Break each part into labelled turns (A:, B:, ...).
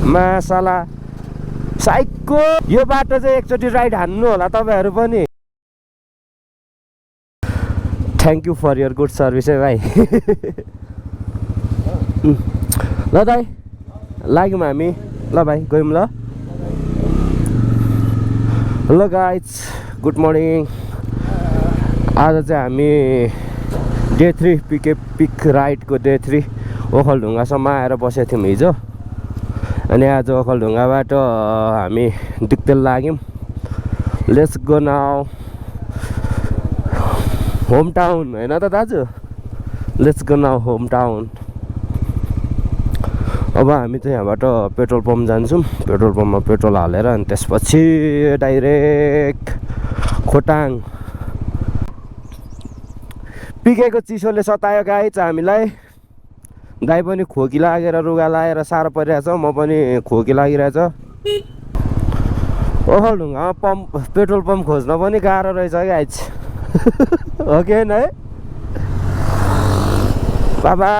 A: Masala psycho यो बाटो चाहिँ एकचोटि राइड हान्नु होला तपाईहरु पनि thank you for your good service है भाइ ल दाइ लाग्यौँ हामी ल भाइ गयौँ ल हेलो गाइज गुड मर्निङ आज चाहिँ हामी डे 3 पिक राइडको डे 3 ओखलढुङ्गासम्म आएर बसेको थियौँ हिजो अनि आज ओखलढुङ्गाबाट हामी दिक्तेल लाग्यौँ let's go now home town हैन त दाजु let's go now home town अब हामी चाहिँ यहाँबाट पेट्रोल पम्प जान्छौँ पेट्रोल पम्पमा पेट्रोल हालेर अनि त्यसपछि डाइरेक्ट खोटाङ पिकेको चिसोले सतायो गाइज हामीलाई दाइ पनि खोकी लागेर रुगा लाएर साह्रो परिरहेछ म पनि खोकी लागिरहेछ ओखलढुङ्गामा पम्प पेट्रोल पम्प खोज्न पनि गाह्रो रहेछ गाइज हो कि हैन है बाबा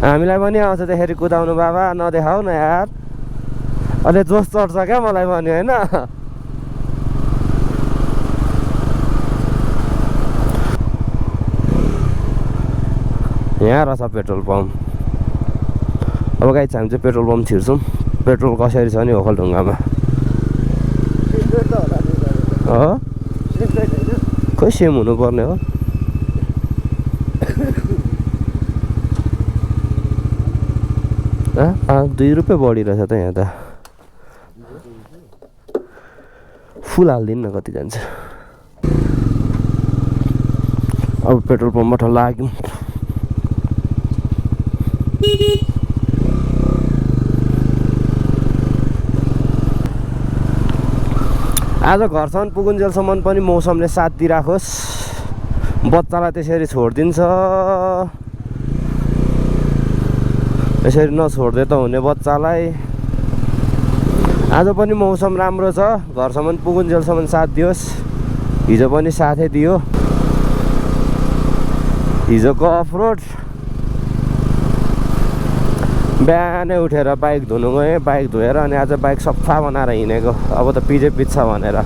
A: हामीलाई पनि आउँछ त्यसरी कुदाउनु बाबा नदेखाउ न यार अलि जोस चढ्छ क्या मलाई पनि हैन यहाँ रहेछ पेट्रोल पम्प अब गाइज हामी चाहिँ पेट्रोल पम्प छिर्छौँ पेट्रोल कसरी छ नि ओखलढुङ्गामा हो खै सेम हुनुपर्ने हो ₹2 बढी रहेछ त यहाँ त फुल हालिदिनु न कति जान्छ अब पेट्रोल पम्पबाट लाग्यौँ आज घरसम्म पुगुन्जेलसम्म पनि मौसमले साथ दिइराखोस् बच्चालाई त्यसरी छोडिदिन्छ यसरी नछोड्दै त हुने बच्चालाई आज पनि मौसम राम्रो छ घरसम्म पुगुन्जेलसम्म साथ दियोस् हिजो पनि साथै दियो हिजोको अफरोड बिहानै उठेर बाइक धुनु गएँ बाइक धोएर अनि आज बाइक सफा बनाएर हिँडेको अब त पिजे पिच्छ भनेर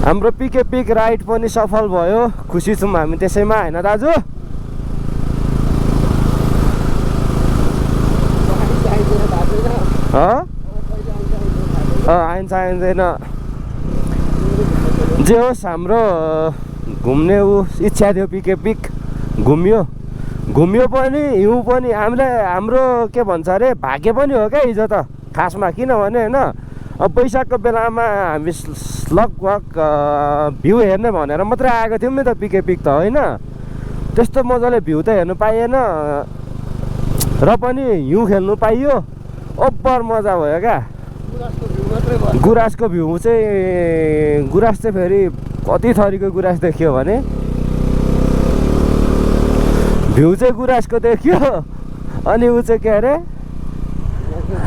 A: हाम्रो पिक राइड पनि सफल भयो खुसी छौँ हामी त्यसैमा हैन दाजु आइन्दैन जे होस् हाम्रो घुम्ने इच्छा थियो पिक घुम्यो पनि हिउँ पनि हाम्रो के भन्छ अरे भाग्य पनि हो क्या हिजो त खासमा किनभने हैन अब बैशाखको बेलामा हामी लगभग भ्यू हेर्ने भनेर मात्रै आएको थियौँ नि त पिक त होइन त्यस्तो मजाले भ्यू त हेर्नु पाइएन र पनि हिउँ खेल्नु पाइयो ओभर मजा भयो क्या गुराँसको भ्यू चाहिँ गुराँस चाहिँ फेरि कति थरीको गुराँस देखियो भने भ्यू चाहिँ गुराँसको देखियो अनि ऊ चाहिँ के अरे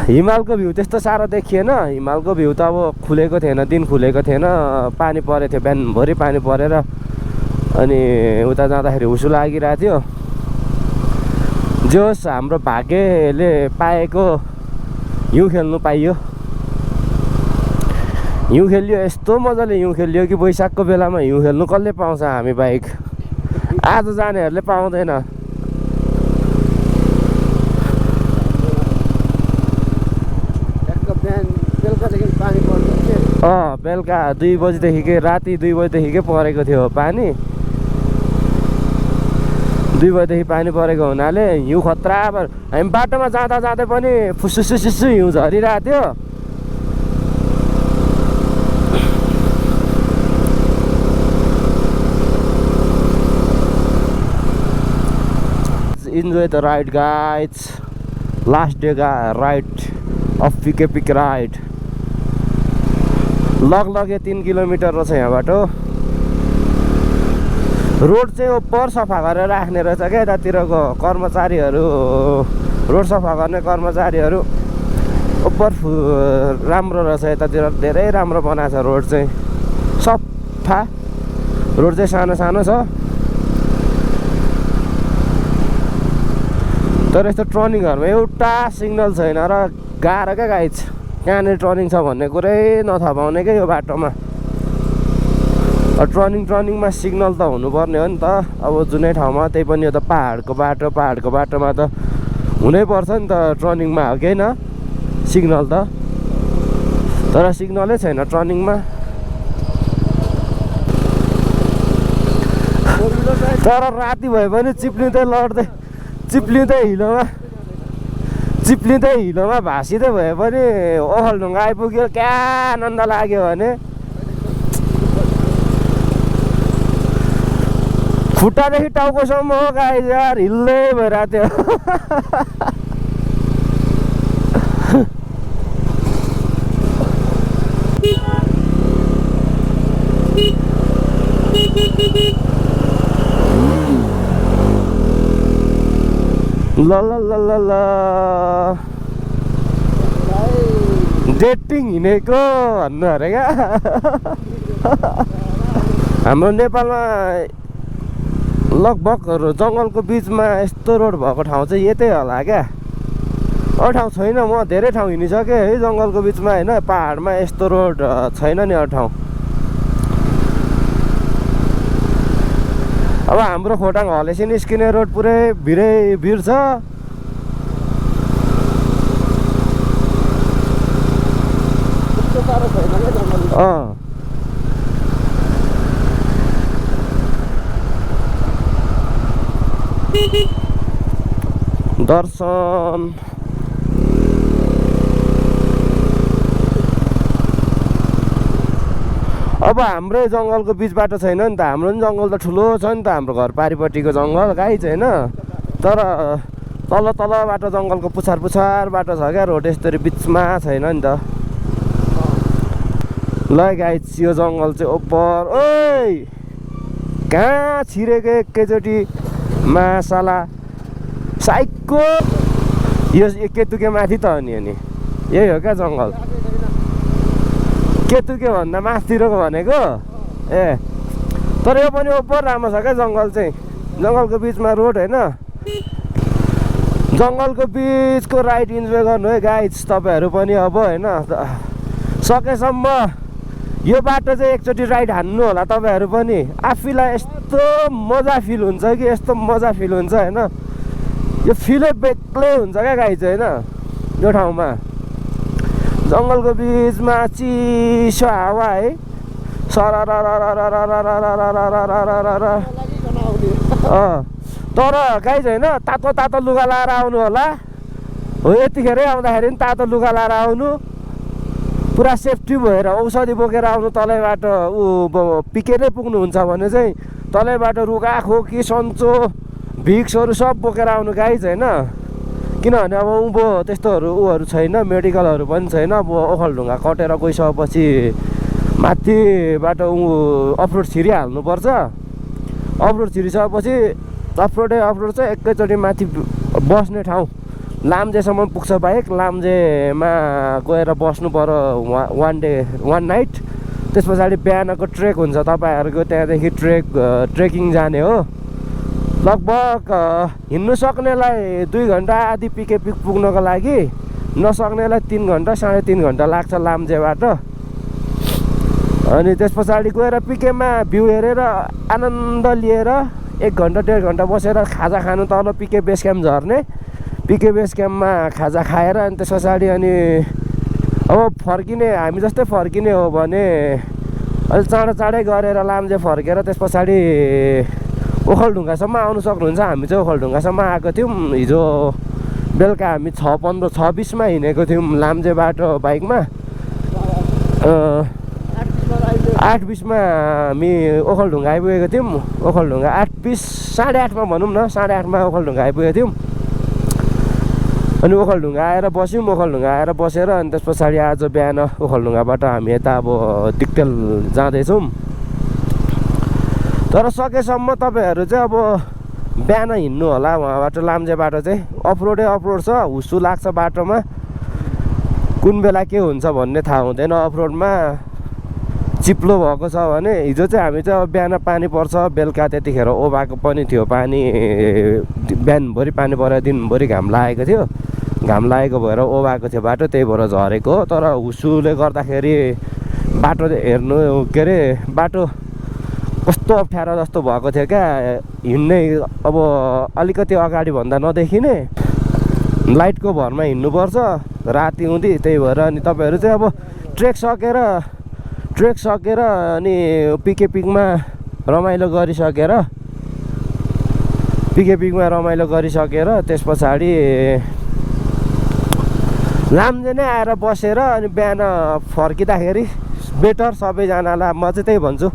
A: हिमालको भ्यू त्यस्तो साह्रो देखिएन हिमालको भ्यू त अब खुलेको थिएन दिन खुलेको थिएन पानी परेको थियो बिहानभरि पानी परेर अनि उता जाँदाखेरि हुसु लागिरहेको थियो जोस् हाम्रो भाग्यले पाएको हिउँ खेल्नु पाइयो हिउँ खेलियो यस्तो मजाले हिउँ खेलियो कि बैशाखको बेलामा हिउँ खेल्नु कसले पाउँछ हामी बाइक आज जानेहरूले पाउँदैन बेलुका 2 बजीदेखिकै राति 2 बजीदेखिकै परेको थियो पानी 2 बजीदेखि पानी परेको हुनाले हिउँ खतरा हामी बाटोमा जाँदा पनि फुसुसुसु हिउँ झरिरहेको थियो enjoy the ride guys last day ride of pick ride लगे 3 किलोमिटर रहेछ यहाँबाट रोड चाहिँ ओभर सफा गरेर राख्ने रहेछ क्या यतातिरको कर्मचारीहरू रोड सफा गर्ने कर्मचारीहरू ओभर राम्रो रहेछ यतातिर धेरै राम्रो बनाएको छ रोड चाहिँ सफा रोड चाहिँ सानो सानो छ तर यस्तो टर्निङहरुमा एउटा सिग्नल छैन र गाह्रो क्या गाइज कहाँनिर टर्निङ छ भन्ने कुरै नथाहा पाउने क्या यो बाटोमा टर्निङमा सिग्नल त हुनुपर्ने हो नि त अब जुनै ठाउँमा त्यही पनि यो त पहाडको बाटोमा त हुनै पर्छ नि त टर्निङमा हो कि होइन सिग्नल त तर सिग्नलै छैन टर्निङमा तर राति भए पनि चिप्लिँदै हिलोमा भाँसिँदै भए पनि ओखलढुङ्गा आइपुग्यो क्या आनन्द लाग्यो भने खुट्टादेखि टाउकोसम्म हो गाइस यार हिल्दै भइरहेको थियो ल डेटिङ हिँडेको भन्नु अरे क्या हाम्रो नेपालमा लगभग जङ्गलको बिचमा यस्तो रोड भएको ठाउँ चाहिँ यतै होला क्या अरू ठाउँ छैन म धेरै ठाउँ हिँडिसकेँ है जङ्गलको बिचमा होइन पहाडमा यस्तो रोड छैन नि अरू ठाउँ अब हाम्रो खोटाङ हलेसी निस्किने रोड पुरै भिर छ दर्शन अब हाम्रै जङ्गलको बिच बाटो छैन नि त हाम्रो पनि जङ्गल त ठुलो छ नि त हाम्रो घर पारिपट्टिको जङ्गल गाई छैन तर तल बाटो जङ्गलको पुछार बाटो छ क्या रोड यस्तरी बिचमा छैन नि त ल गाइज यो जङ्गल चाहिँ ओपर ओइ कहाँ छिरेको एकैचोटि मासाला साइको यो केतुके माथि त हो नि यही हो क्या जङ्गल केतुके भन्दा माथितिरको भनेको ए तर यो पनि ओपर राम्रो छ क्या जङ्गल चाहिँ जङ्गलको बिचमा रोड होइन जङ्गलको बिचको राइड इन्जोय गर्नु है गाइज तपाईँहरू पनि अब होइन सकेसम्म यो बाटो चाहिँ एकचोटि राइड हान्नु होला तपाईँहरू पनि आफूलाई यस्तो मजा फिल हुन्छ कि यस्तो मजा फिल हुन्छ होइन यो फिलै बेग्लै हुन्छ क्या गाइज होइन यो ठाउँमा जङ्गलको बिचमा चिसो हावा है तर गाइज होइन तातो लुगा लाएर आउनु होला हो यतिखेरै आउँदाखेरि पनि तातो लुगा लाएर आउनु पुरा सेफ्टी भएर औषधि बोकेर आउनु तलैबाट पिकेरै पुग्नुहुन्छ भने चाहिँ तलैबाट रुगा खोकी सन्चो भिक्सहरू सब बोकेर आउनु गाइज होइन किनभने अब उँभो त्यस्तोहरू ऊहरू छैन मेडिकलहरू पनि छैन अब ओखलढुङ्गा कटेर गइसकेपछि माथिबाट अफरोड छिरिहाल्नुपर्छ अफरोड छिरिसकेपछि अफरोड चाहिँ एकैचोटि माथि बस्ने ठाउँ लाम्जेसम्म पुग्छ बाइक लाम्जेमा गएर बस्नु पर्यो वान नाइट त्यस पछाडि बिहानको ट्रेक हुन्छ तपाईँहरूको त्यहाँदेखि ट्रेकिङ जाने हो लगभग हिँड्नु सक्नेलाई 2 घन्टा आदि पिक पुग्नको लागि नसक्नेलाई 3 घन्टा 3.5 घन्टा लाग्छ लाम्जेबाट अनि त्यस पछाडि गएर पिकेमा भ्यू हेरेर आनन्द लिएर 1 घन्टा 1.5 घन्टा बसेर खाजा खानु तल पिके बेस क्याम्प झर्ने पिके बेस क्याम्पमा खाजा खाएर अनि त्यस पछाडि अनि अब फर्किने हामी जस्तै फर्किने हो भने अलि चाँडै गरेर लाम्जे फर्केर त्यस पछाडि ओखलढुङ्गासम्म आउनु सक्नुहुन्छ हामी चाहिँ ओखलढुङ्गासम्म आएको थियौँ हिजो बेलुका हामी 6:20 मा हिँडेको थियौँ लाम्जे बाटो बाइकमा 8:20 मा हामी ओखलढुङ्गा आइपुगेको थियौँ ओखलढुङ्गा 8:20 8:30 मा भनौँ न 8:30 मा ओखलढुङ्गा आइपुगेको थियौँ अनि ओखलढुङ्गा आएर बस्यौँ ओखलढुङ्गा आएर बसेर अनि त्यस पछाडि आज बिहान ओखलढुङ्गाबाट हामी यता अब दिक्तेल जाँदैछौँ तर सकेसम्म तपाईँहरू चाहिँ अब बिहान हिँड्नु होला वहाँबाट लाम्जे बाटो चाहिँ अफरोड छ हुस्सु लाग्छ बाटोमा कुन बेला के हुन्छ भन्ने थाहा हुँदैन अफरोडमा चिप्लो भएको छ भने हिजो चाहिँ हामी चाहिँ अब बिहान पानी पर्छ बेलुका त्यतिखेर ओभाएको पनि थियो पानी बिहानभरि पानी परेर दिनभरि घाम लागेको थियो घाम लागेको भएर ओभाएको थियो बाटो त्यही भएर झरेको हो तर हुसुले गर्दाखेरि बाटो हेर्नु के अरे बाटो कस्तो अप्ठ्यारो जस्तो भएको थियो क्या हिँड्नै अब अलिकति अगाडि भन्दा नदेखिने लाइटको भरमा हिँड्नुपर्छ राति हुँदी त्यही भएर अनि तपाईँहरू चाहिँ अब ट्रेक सकेर अनि पिके पिकमा रमाइलो गरिसकेर त्यस पछाडि लाम्जे नै आएर बसेर अनि बिहान फर्किँदाखेरि बेटर सबैजनालाई म चाहिँ त्यही भन्छु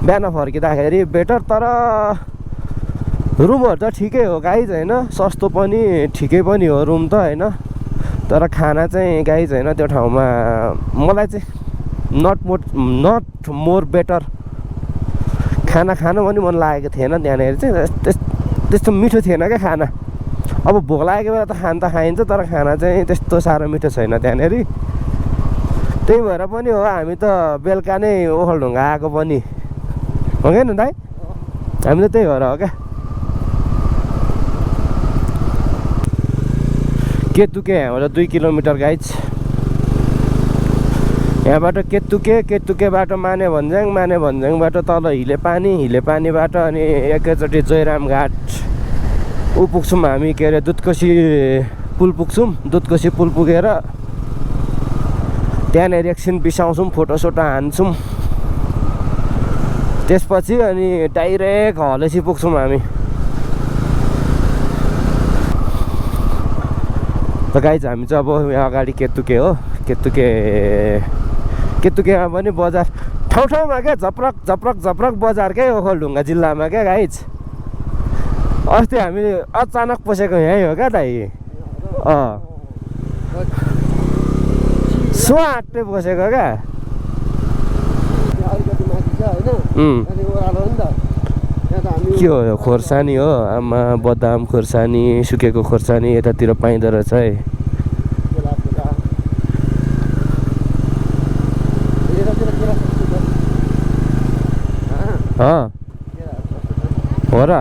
A: बिहान फर्किँदाखेरि बेटर तर रुमहरू त ठिकै हो गाइज होइन सस्तो पनि ठिकै पनि हो रुम त होइन तर खाना चाहिँ गाइज होइन त्यो ठाउँमा मलाई चाहिँ नट मोर बेटर खाना खानु पनि मन लागेको थिएन त्यहाँनिर चाहिँ त्यस्तो मिठो थिएन क्या खाना अब भोक लागेको बेला त खान त खाइन्छ तर खाना चाहिँ त्यस्तो साह्रो मिठो छैन त्यहाँनिर त्यही भएर पनि हो हामी त बेलुका नै ओखलढुङ्गा आएको पनि हो क्या दाइ हामी त त्यही भएर हो क्या केतुके यहाँबाट 2 किलोमिटर गाइज यहाँबाट केतुकेबाट माने भन्ज्याङबाट तल हिले पानीबाट अनि एकैचोटि जयराम घाट ऊ पुग्छौँ हामी के अरे दुधकोशी पुल पुगेर त्यहाँनिर एकछिन बिसाउँछौँ फोटोसोटो हान्छौँ त्यसपछि अनि डाइरेक्ट हलेसी पुग्छौँ हामी त गाइज हामी चाहिँ अब यहाँ अगाडि केतुके हो केतुकेमा पनि बजार ठाउँमा क्या झप्रक बजार क्या ओखलढुङ्गा जिल्लामा क्या गाइज अस्ति हामी अचानक पसेको यहीँ हो क्या दाइ स्वाटै पसेको क्या के हो यो खोर्सानी हो आमा बदाम खोर्सानी सुकेको खोर्सानी यतातिर पाइँदो रहेछ है हो र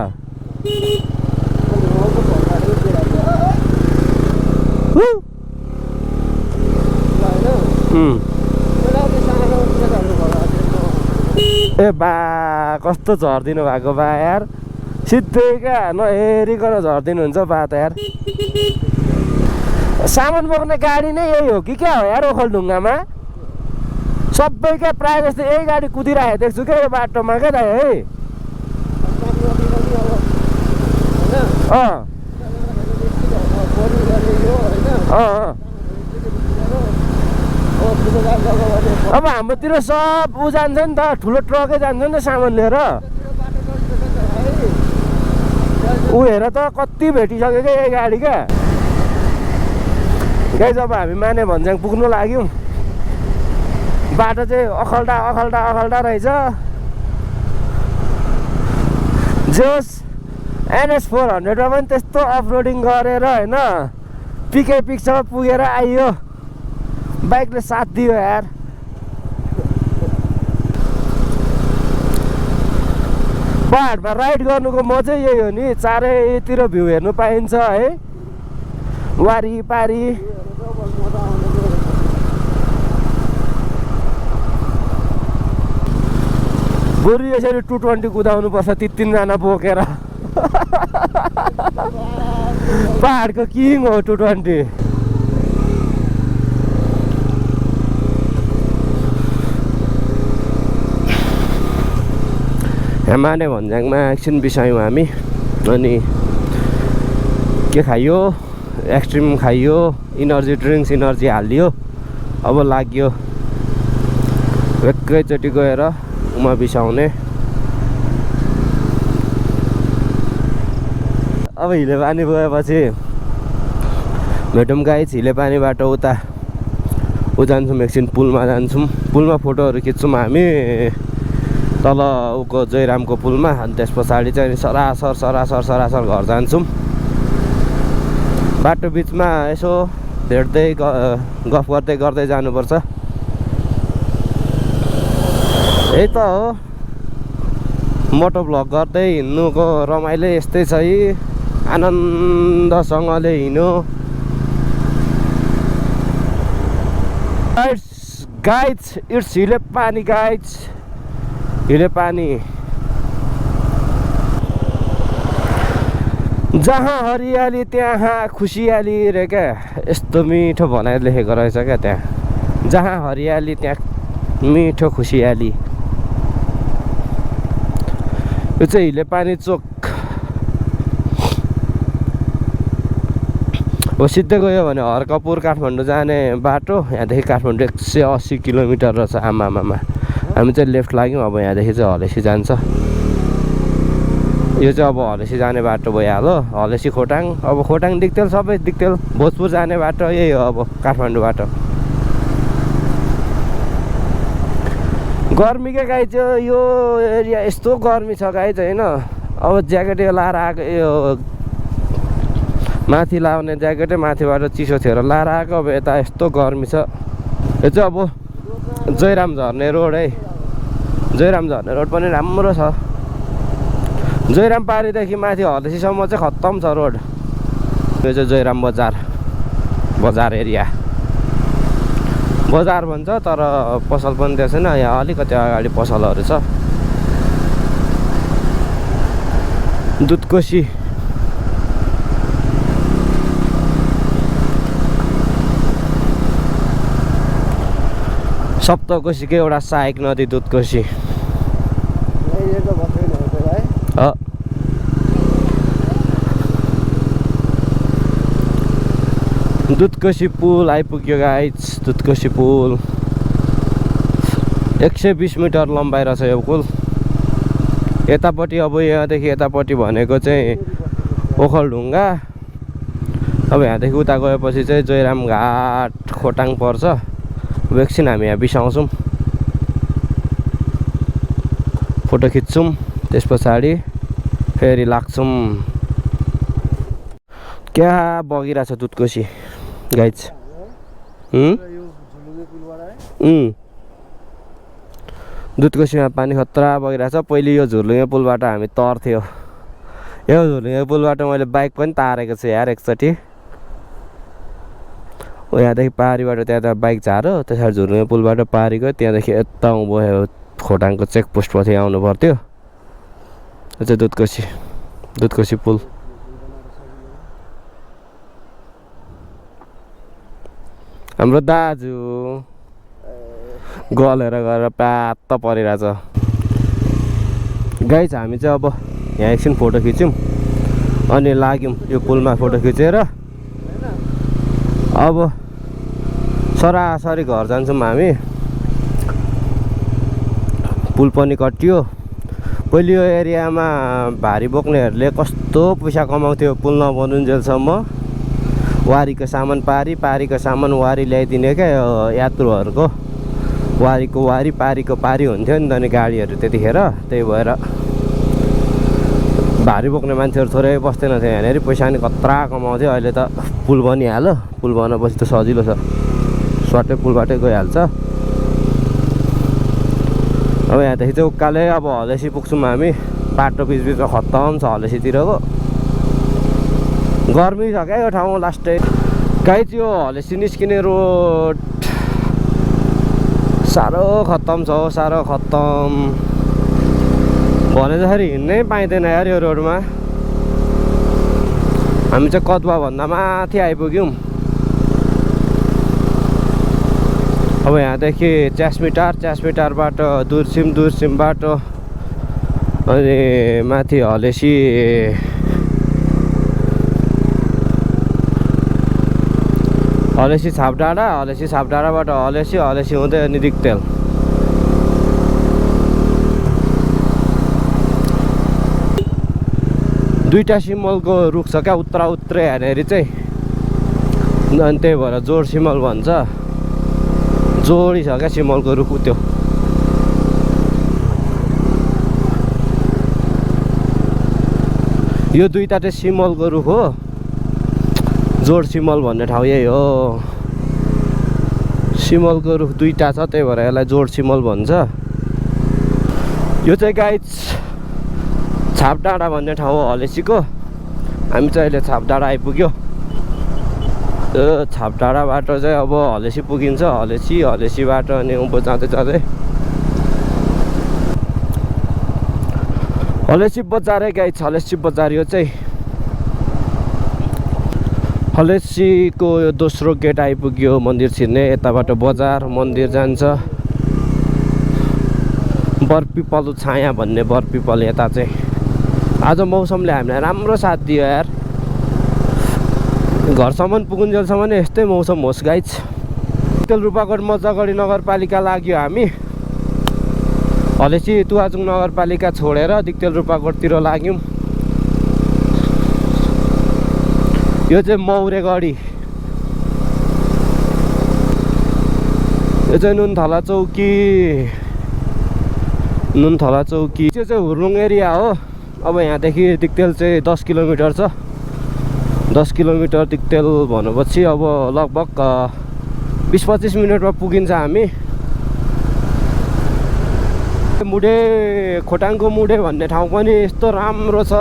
A: ए बा कस्तो झर्दिनु भएको बा यार सिधै क्या नहेरिकन झर्दिनु हुन्छ बा त यार सामान बोक्ने गाडी नै यही हो कि क्या हो यार ओखलढुङ्गामा सबै क्या प्रायः जस्तो यही गाडी कुदिरहेको देख्छु क्या यो बाटोमा क्या दाइ है अब हाम्रोतिर सब ऊ जान्छ नि त ठुलो ट्रकै जान्छ नि त सामान लिएर ऊ हेर त कति भेटिसक्यो क्या यही गाडी क्या गाई जब हामी माने भन्ज्याङ पुग्नु लाग्यौँ बाटो चाहिँ अखल्टा रहेछ जोस् NS 400मा पनि त्यस्तो अफरोडिङ गरेर होइन पिके पिकसम्म पुगेर आइयो बाइकले साथ दियो यार पहाडमा राइड गर्नुको मजा यही हो नि चारैतिर भ्यू हेर्नु पाइन्छ है वारिपारि बरु यसरी 220 कुदाउनु पर्छ 3 जना बोकेर पहाडको किङ हो 220 यहाँ माने भन्ज्याङमा एकछिन बिसायौँ हामी अनि के खाइयो एक्सट्रिम खाइयो इनर्जी ड्रिङ्क्स हालियो अब लाग्यो एकैचोटि गएर उमा बिसाउने अब हिले पानी गएपछि भेटौँ गाइज हिले पानीबाट उता जान्छौँ एकछिन पुलमा जान्छौँ पुलमा फोटोहरू खिच्छौँ हामी तल उको जयरामको पुलमा अनि त्यस पछाडि चाहिँ सरासर घर जान्छौँ बाटो बिचमा यसो भेट्दै गफ गर्दै जानुपर्छ यही त हो मोटो भ्लग गर्दै हिँड्नुको रमाइलो यस्तै छ है आनन्दसँगले हिँड्नु गाइड्स इट्स हिले पानी गाइड्स हिले पानी जहाँ हरियाली त्यहाँ खुसियाली रे क्या यस्तो मिठो भनाइ लेखेको रहेछ क्या त्यहाँ जहाँ हरियाली त्यहाँ मिठो खुसियाली यो चाहिँ हिले पानी चोक हो सिधै गयो भने हरकपुर काठमाडौँ जाने बाटो यहाँदेखि काठमाडौँ 180 किलोमिटर रहेछ आमामामा हामी चाहिँ लेफ्ट लाग्यौँ अब यहाँदेखि चाहिँ हलेसी जान्छ यो चाहिँ अब हलेसी जाने बाटो भइहाल्यो हलेसी खोटाङ अब खोटाङ दिक्तेल सबै दिक्तेल भोजपुर जाने बाटो यही हो अब काठमाडौँ बाटो गर्मीकै गाई चाहिँ यो एरिया यस्तो गर्मी छ गाई चाहिँ होइन अब ज्याकेट यो लाएर आएको यो माथि लाउने ज्याकेटै माथिबाट चिसो थियो र लाएर आएको अब यता यस्तो गर्मी छ यो चाहिँ अब जयराम झर्ने रोड है जयराम झर्ने रोड पनि राम्रो छ जयराम पारीदेखि माथि हलेसीसम्म चाहिँ खत्तम छ रोड यो चाहिँ जयराम बजार एरिया बजार भन्छ तर पसल पनि त्यहाँ छैन यहाँ अलिकति अगाडि पसलहरू छ दुधकोशी सप्तकोशीको एउटा सहायक नदी दुधकोशी दुधकोशी पुल आइपुग्यो गाइज दुधकोशी पुल 120 मिटर लम्बाइ रहेछ यो पुल यतापट्टि अब यहाँदेखि यतापट्टि भनेको चाहिँ ओखलढुङ्गा अब यहाँदेखि उता गएपछि चाहिँ जयराम घाट खोटाङ पर्छ अब एकछिन हामी यहाँ बिसाउँछौँ फोटो खिच्छौँ त्यस पछाडि फेरि लाग्छौँ क्या बगिरहेछ दुधकोशी गाइज दुधकोशीमा पानी खतरा बगिरहेछ पहिले यो झुर्लुङ्गे पुलबाट हामी तर्थ्यो यो झुर्लुङ्गे पुलबाट मैले बाइक पनि तारेको छु यार एकचोटि यहाँदेखि पारीबाट त्यहाँ बाइक झारो त्यसरी झुर्लुङ्गे पुलबाट पारी गयो त्यहाँदेखि यता भयो खोटाङको चेकपोस्टपछि आउनु पर्थ्यो यो चाहिँ दुधकोशी पुल हाम्रो दाजु गलेर गएर प्यात्त परिरहेछ गाइज हामी चाहिँ अब यहाँ एकछिन फोटो खिच्यौँ अनि लाग्यौँ यो पुलमा फोटो खिचेर अब सरासरी घर जान्छौँ हामी पुल पनि कटियो पहिले यो एरियामा भारी बोक्नेहरूले कस्तो पैसा कमाउँथ्यो पुल नबनुन्जेलसम्म वारीको सामान पारीको सामान वारी ल्याइदिने क्या यात्रुहरूको वारीको वारी पारीको पारी हुन्थ्यो नि त अनि गाडीहरू त्यतिखेर त्यही भएर भारी बोक्ने मान्छेहरू थोरै बस्दैन थियो यहाँनिर पैसा नि कत्रा कमाउँथ्यो अहिले त पुल बनिहाल्यो पुल बनाएपछि त सजिलो छ स्वाटै पुलबाटै गइहाल्छ अब यहाँदेखि चाहिँ उकालै अब हलेसी पुग्छौँ हामी बाटो बिचबिचमा खत्तम छ हलेसीतिरको गर्मी छ क्या यो ठाउँ लास्टै गाइज यो हलेसी निस्किने रोड साह्रो खत्तम छ हो साह्रो खत्तम भने जसरी हिँड्नै पाइँदैन यार यो रोडमा हामी चाहिँ कदुवा भन्दा माथि आइपुग्यौँ अब यहाँदेखि च्यासमिटारबाट दुर्सिम बाटो अनि माथि हलेसी छापडाँडाबाट हलेसी हुँदै अनि दिक्तेल दुईटा सिमलको रुख छ क्या उत्तरै हेर्नेरी चाहिँ अनि त्यही भएर जोड सिमल भन्छ जोडी छ क्या सिमलको रुख त्यो यो दुईटा चाहिँ सिमलको रुख हो जोड सिमल भन्ने ठाउँ यही हो सिमलको रुख दुईटा छ त्यही भएर यसलाई जोड सिमल भन्छ यो चाहिँ गाइज छाप डाँडा भन्ने ठाउँ हो हलेसीको। हामी चाहिँ अहिले छाप डाँडा आइपुग्यो। यो छाप डाँडाबाट चाहिँ अब हलेसी पुगिन्छ। हलेसीबाट अनि उँभो जाँदै जाँदै हलेसी बजारै गाइज, हलेसी बजार। यो चाहिँ हलेसीको यो दोस्रो गेट आइपुग्यो मन्दिर छिर्ने। यताबाट बजार मन्दिर जान्छ। बरपिपल छाया भन्ने बरपिपल यता चाहिँ। आज मौसमले हामीलाई राम्रो साथ दियो यार। घरसम्म पुगुन्जेलसम्म यस्तै मौसम होस् गाइज। दिक्तेलरूपाकोट मजागढी नगरपालिका लाग्यो हामी। हलेसी तुवाचुङ नगरपालिका छोडेर दिक्तेलरूपाकोटतिर लाग्यौँ। यो चाहिँ मौरेगढी। यो चाहिँ नुनथला चौकी त्यो चाहिँ हुर्लुङ एरिया हो। अब यहाँदेखि दिक्तेल चाहिँ 10 किलोमिटर छ। 10 किलोमिटर दिक्तेल भनेपछि अब लगभग 20-25 मिनटमा पुगिन्छ हामी। मुडे खोटाङको मुडे भन्ने ठाउँ पनि यस्तो राम्रो छ।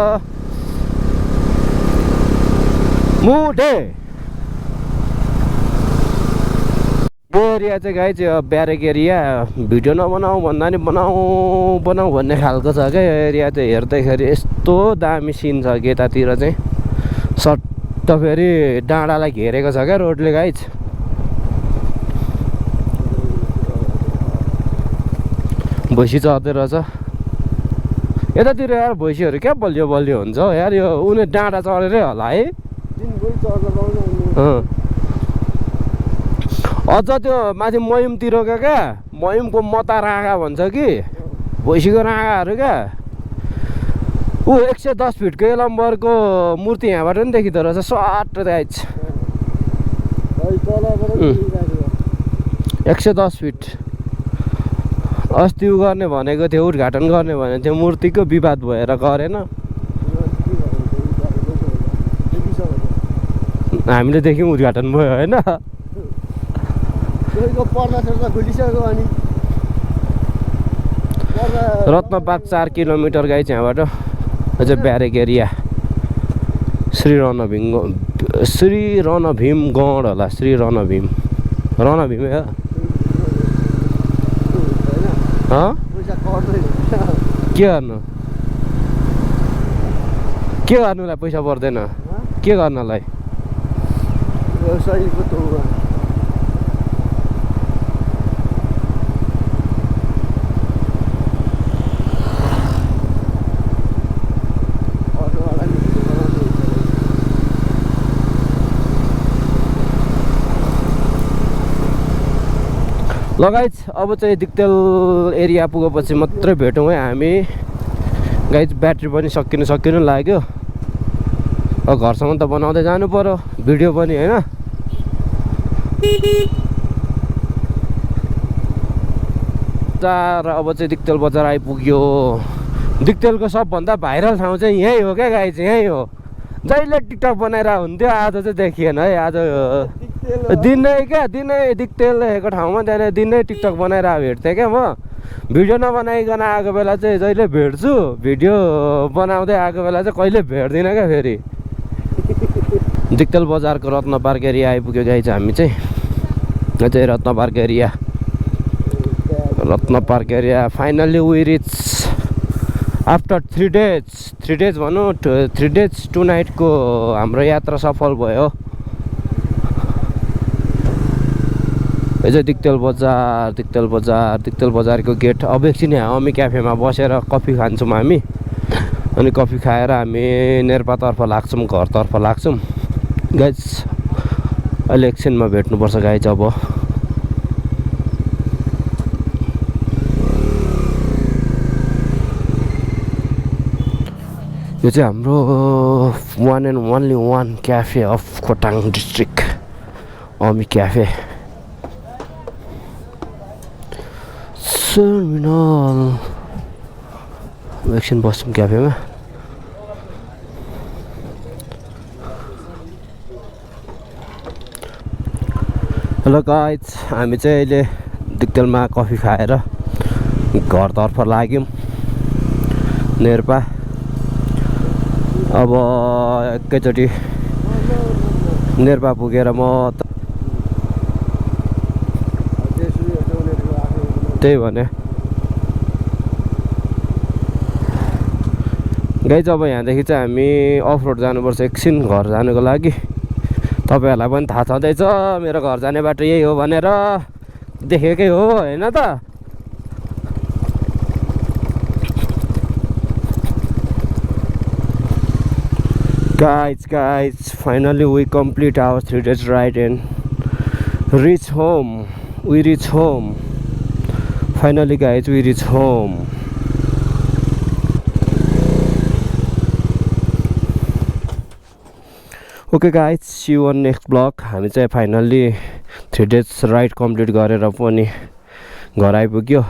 A: मुडे यो एरिया चाहिँ गाइज ब्यारेक एरिया। भिडियो नबनाऊ भन्दा नि बनाऊ भन्ने खालको छ क्या यो एरिया चाहिँ। हेर्दैखेरि यस्तो दामी सिन छ कि यतातिर चाहिँ सट्ट फेरि डाँडालाई घेरेको छ क्या रोडले गाइज। भैँसी चर्दै रहेछ यतातिर यार। भैँसीहरू क्या बलियो हुन्छ हौ यार। यो उनीहरू डाँडा चढेरै होला है। अझ त्यो माथि मयुमतिरको क्या मयुमको मता राँगा भन्छ कि भैँसीको राँगाहरू क्या। 110 फिटको एलम्बरको मूर्ति यहाँबाट पनि देखिँदो रहेछ सट गाइज। 110 फिट। अस्ति गर्ने भनेको थियो, उद्घाटन गर्ने भनेको थियो, मूर्तिको विवाद भएर गरेन। हामीले देख्यौँ उद्घाटन भयो होइन। रत्न पार्क 4 किलोमिटर गाइज यहाँबाट। अझ ब्यारेक एरिया श्री रणभीम गढ होला। श्री रणभीम हो। के गर्नुलाई पैसा पर्दैन? के गर्नलाई? गाइज अब चाहिँ दिक्तेल एरिया पुगेपछि मात्रै भेटौँ है हामी। गाइज ब्याट्री पनि सकिनु लाग्यो। अब घरसम्म त बनाउँदै जानु पर्यो भिडियो पनि होइन। अब चाहिँ दिक्तेल बजार आइपुग्यो। दिक्तेलको सबभन्दा भाइरल ठाउँ चाहिँ यही हो क्या गाइज, यही हो। जहिले टिकटक बनाएर हुन्थ्यो, आज चाहिँ देखिएन है। आज दिनै दिक्तेल देखेको ठाउँमा त्यहाँनिर दिनै टिकटक बनाएर भेट्थेँ क्या म। भिडियो नबनाइकन आएको बेला चाहिँ जहिले भेट्छु, भिडियो बनाउँदै आएको बेला चाहिँ कहिले भेट्दिनँ क्या फेरि। दिक्तेल बजारको रत्न पार्क एरिया आइपुग्यो गाइज हामी चाहिँ। यो चाहिँ Ratna park area. Finally we reach after 3 days भनौँ 3 डेज 2 नाइटको हाम्रो यात्रा सफल भयो। यो चाहिँ दिक्तेल बजारको गेट। अब एकछिन यहाँ अमी क्याफेमा बसेर कफी खान्छौँ हामी। अनि कफी खाएर हामी नेर्पातर्फ लाग्छौँ, घरतर्फ लाग्छौँ गाइज। अहिले एकछिनमा भेट्नुपर्छ गाइज। अब यो चाहिँ हाम्रो one and only one cafe of Khotang district, अमी क्याफे टर्मिनल। एकछिन बस्छौँ क्याफेमा। हेलो गाइज, हामी चाहिँ अहिले दिक्तेलमा कफी खाएर घरतर्फ लाग्यौँ। नेर्पा अब एकैचोटि नेर्पा पुगेर म त्यही भने गाइज अब यहाँदेखि चाहिँ हामी अफ रोड जानुपर्छ एकछिन घर जानुको लागि तपाईँहरूलाई पनि थाहा छँदैछ मेरो घर जाने बाटो यही हो भनेर देखेकै हो होइन त guys finally we complete our 3 days ride and reach home. We reach home finally guys, we reach home. Okay guys, see you on next vlog. हामी चाहिँ फाइनल्ली 3 days राइड कम्प्लिट गरेर पनि घर आइपुग्यो।